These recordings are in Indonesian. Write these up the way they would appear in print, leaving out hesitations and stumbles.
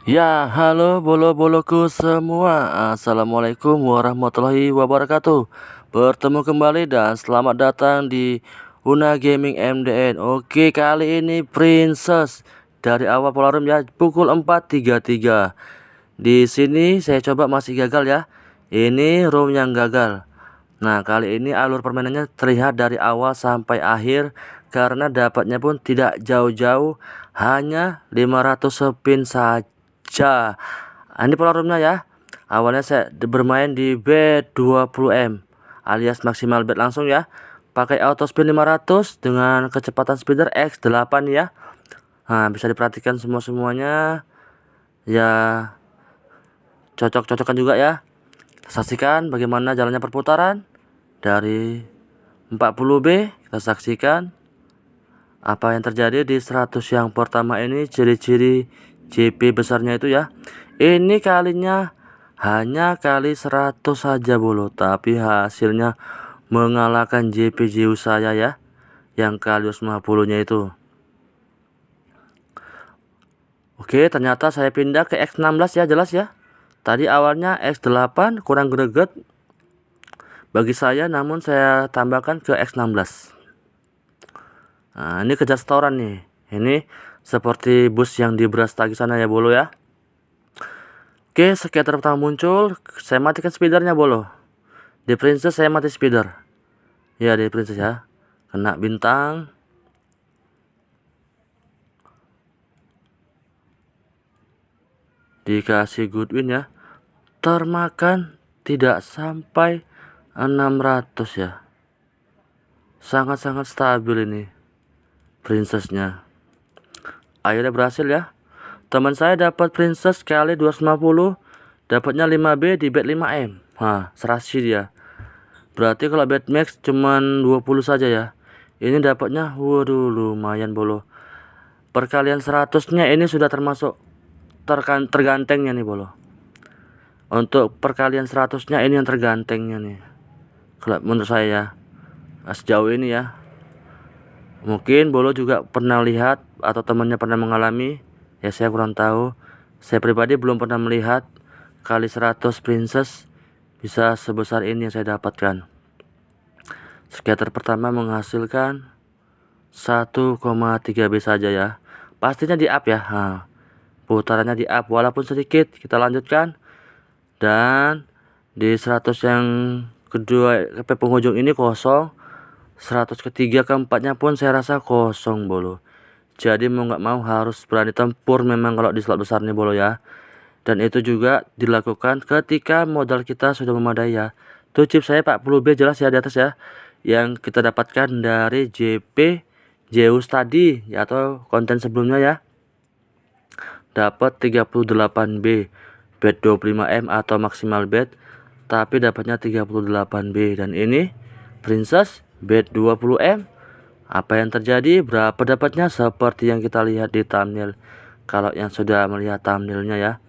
Ya, halo bolo-boloku semua. Assalamualaikum warahmatullahi wabarakatuh. Bertemu kembali dan selamat datang di Una Gaming MDN. Oke, kali ini Princess dari awal pola room ya, pukul 4.33. Di sini saya coba masih gagal ya. Ini room yang gagal. Nah, kali ini alur permainannya terlihat dari awal sampai akhir karena dapatnya pun tidak jauh-jauh, hanya 500 spin saja. Ini pola roomnya ya. Awalnya saya bermain di bet 20M alias maksimal bet langsung ya. Pakai auto spin 500 dengan kecepatan speeder X8 ya. Nah, bisa diperhatikan semuanya ya, cocok-cocokan juga ya. Saksikan bagaimana jalannya perputaran dari 40B. Kita saksikan apa yang terjadi di 100 yang pertama ini, ciri-ciri JP besarnya itu ya. Ini kalinya hanya kali 100 saja bolo, tapi hasilnya mengalahkan JP jauh saya ya, yang kali 50 nya itu. Oke, ternyata saya pindah ke X16 ya, jelas ya. Tadi awalnya X8 kurang greget bagi saya, namun saya tambahkan ke X16. Nah, ini kerja setoran nih. Ini seperti bus yang di Brastagi sana ya bolo ya. Oke, skater pertama muncul, saya matikan speedernya bolo. Di Princess saya mati speeder. Ya, di Princess ya. Kena bintang. Dikasih good win ya. Termakan tidak sampai 600 ya. Sangat-sangat stabil ini Princessnya. Akhirnya berhasil ya. Teman saya dapat Princess kali 250, dapatnya 5B di bet 5M. Nah, serasi dia. Berarti kalau bet max cuman 20 saja ya. Ini dapatnya waduh lumayan bolo. Perkalian 100-nya ini sudah termasuk tergantengnya nih bolo. Untuk perkalian 100-nya ini yang tergantengnya nih. Kalau menurut saya sejauh ini ya. Mungkin bolo juga pernah lihat atau temannya pernah mengalami, ya saya kurang tahu. Saya pribadi belum pernah melihat kali 100 Princess bisa sebesar ini yang saya dapatkan. Scatter pertama menghasilkan 1,3B saja ya. Pastinya di up ya. Nah, putarannya di up walaupun sedikit. Kita lanjutkan. Dan di 100 yang kedua ke penghujung ini kosong. 100 ketiga keempatnya pun saya rasa kosong bolo. Jadi mau nggak mau harus berani tempur memang kalau di slot besar nih bolo ya. Dan itu juga dilakukan ketika modal kita sudah memadai ya. Tuh chip saya 40B jelas ya di atas ya, yang kita dapatkan dari JP Zeus tadi ya, atau konten sebelumnya ya. Dapat 38B bet 25M atau maksimal bet, tapi dapatnya 38B. Dan ini Princess bet 20M. Apa yang terjadi? Berapa dapatnya? Seperti yang kita lihat di thumbnail. Kalau yang sudah melihat thumbnailnya ya,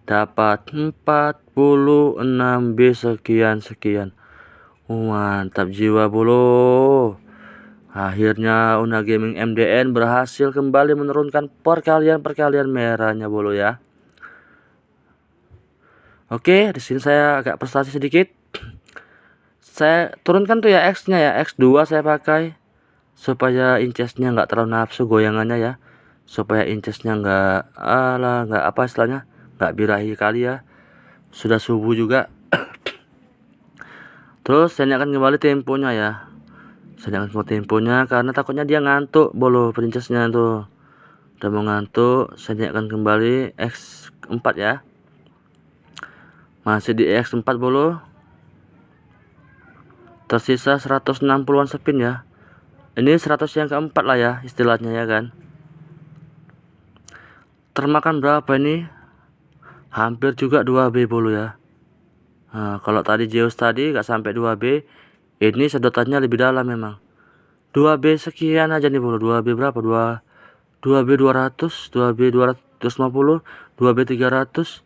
dapat 46B sekian. Mantap jiwa bolo. Akhirnya Una Gaming MDN berhasil kembali menurunkan perkalian merahnya bolo ya. Oke, di sini saya agak prestasi sedikit. Saya turunkan tuh ya X-nya ya, X2 saya pakai supaya inchesnya nggak terlalu nafsu goyangannya ya, supaya inchesnya nggak apa istilahnya, nggak birahi kali ya. Sudah subuh juga. Terus saya nyalakan kembali temponya ya. Saya nyalakan kembali temponya karena takutnya dia ngantuk bolo princessnya tuh. Udah mau ngantuk, saya nyalakan kembali X4 ya. Masih di X4 bolo. Tersisa 160-an spin ya. Ini 100 yang keempat lah ya istilahnya ya kan. Termakan berapa ini? Hampir juga 2B bolo ya. Nah, kalau tadi Zeus tadi gak sampai 2B, ini sedotannya lebih dalam memang. 2B sekian aja nih bolo. 2B berapa? 2B 200, 2B 250, 2B 300,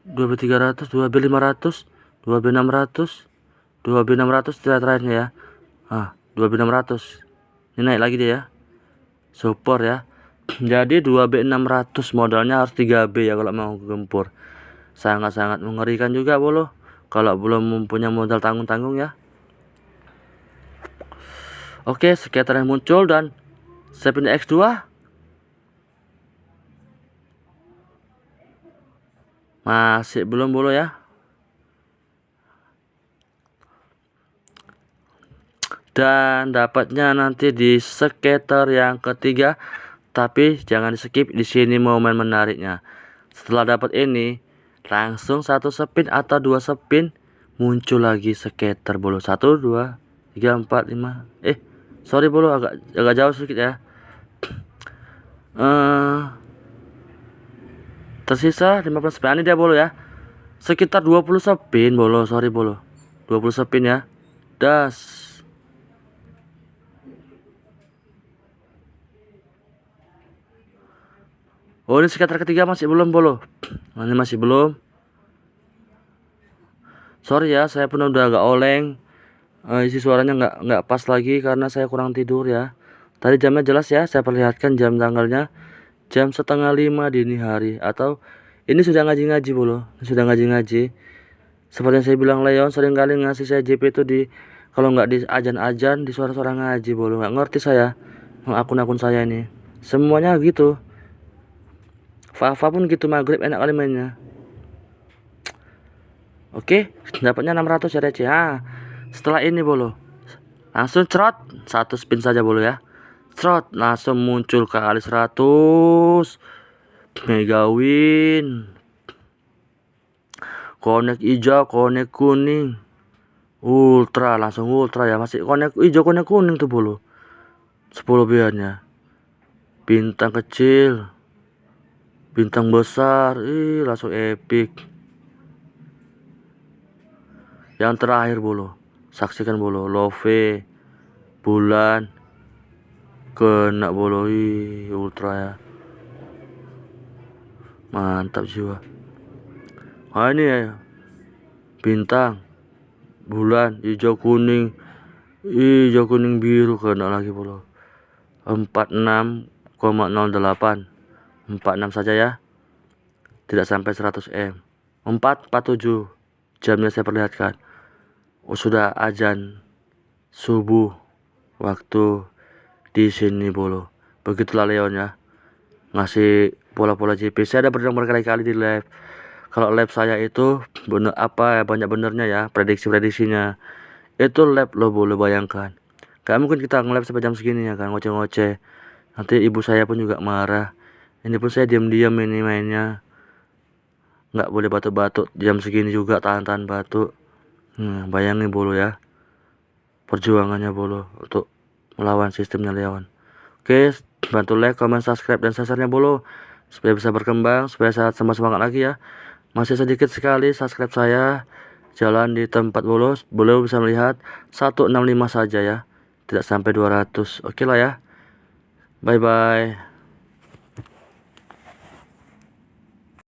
2B 300, 2B 500, 2B 600, 2B 600 terakhirnya ya. 2B 600. Ini naik lagi dia ya. Support ya. Jadi 2B 600 modalnya harus 3B ya kalau mau gempur. Sangat-sangat mengerikan juga bolo kalau belum mempunyai modal tanggung-tanggung ya. Oke, skater yang muncul dan saya pindah X2. Masih belum bolo ya. Dan dapatnya nanti di skater yang ketiga, tapi jangan di skip, di sini momen menariknya. Setelah dapat ini, langsung satu spin atau 2 spin muncul lagi skater bolo. 1 2 3 4 5. Sorry bolo, agak jauh sedikit ya. Tersisa 15 spin ini dia bolo ya. Sekitar 20 spin bolo, sorry bolo. 20 spin ya. Das. Oh, ini skater ketiga masih belum bolo. Ini masih belum. Sorry ya, saya pun udah agak oleng. Isi suaranya nggak pas lagi karena saya kurang tidur ya. Tadi jamnya jelas ya, saya perlihatkan jam tanggalnya. Jam 4:30 dini hari, atau ini sudah ngaji-ngaji bolo. Sudah ngaji-ngaji. Seperti yang saya bilang, Leon sering kali ngasih saya JP itu di, kalau nggak di ajan-ajan, di suara-suara ngaji bolo. Nggak ngerti saya akun-akun saya ini. Semuanya gitu. Fafa pun gitu, maghrib enak kali mainnya. Oke, dapatnya 600 ya receh. Setelah ini bolo, langsung cerot, 1 spin saja bolo ya. Cerot, langsung muncul kali 100 mega win. Konek hijau, konek kuning, ultra, langsung ultra ya. Masih konek hijau, konek kuning tuh bolo. 10 biarnya. Bintang kecil, bintang besar, langsung epic. Yang terakhir bolo, saksikan bolo, love bulan kena bolo, ultra ya. Mantap jiwa. Ini ya, bintang, bulan, hijau kuning biru, kena lagi bolo. 46,08, 46 saja ya, tidak sampai 100 M. 4:47 jamnya saya perlihatkan. Sudah azan subuh waktu di sini bolo. Begitulah Leon ya, ngasih pola-pola JP. Saya ada berkali-kali di live. Kalau live saya itu bener apa ya, banyak benernya ya, prediksinya. Itu live lo boleh bayangkan. Gak mungkin kita nge-live sampai jam segini ya kan, ngoceh-ngoceh. Nanti ibu saya pun juga marah. Ini pun saya diam-diam ini mainnya. Nggak boleh batuk-batuk jam segini juga, tahan-tahan batuk. Bayangin bolo ya, perjuangannya bolo untuk melawan sistemnya Leon. Oke, bantu like, comment, subscribe, dan share-nya bolo, supaya bisa berkembang, supaya saya tambah semangat lagi ya. Masih sedikit sekali subscribe saya. Jalan di tempat bolo bisa melihat 165 saja ya, tidak sampai 200. Oke lah ya, bye bye.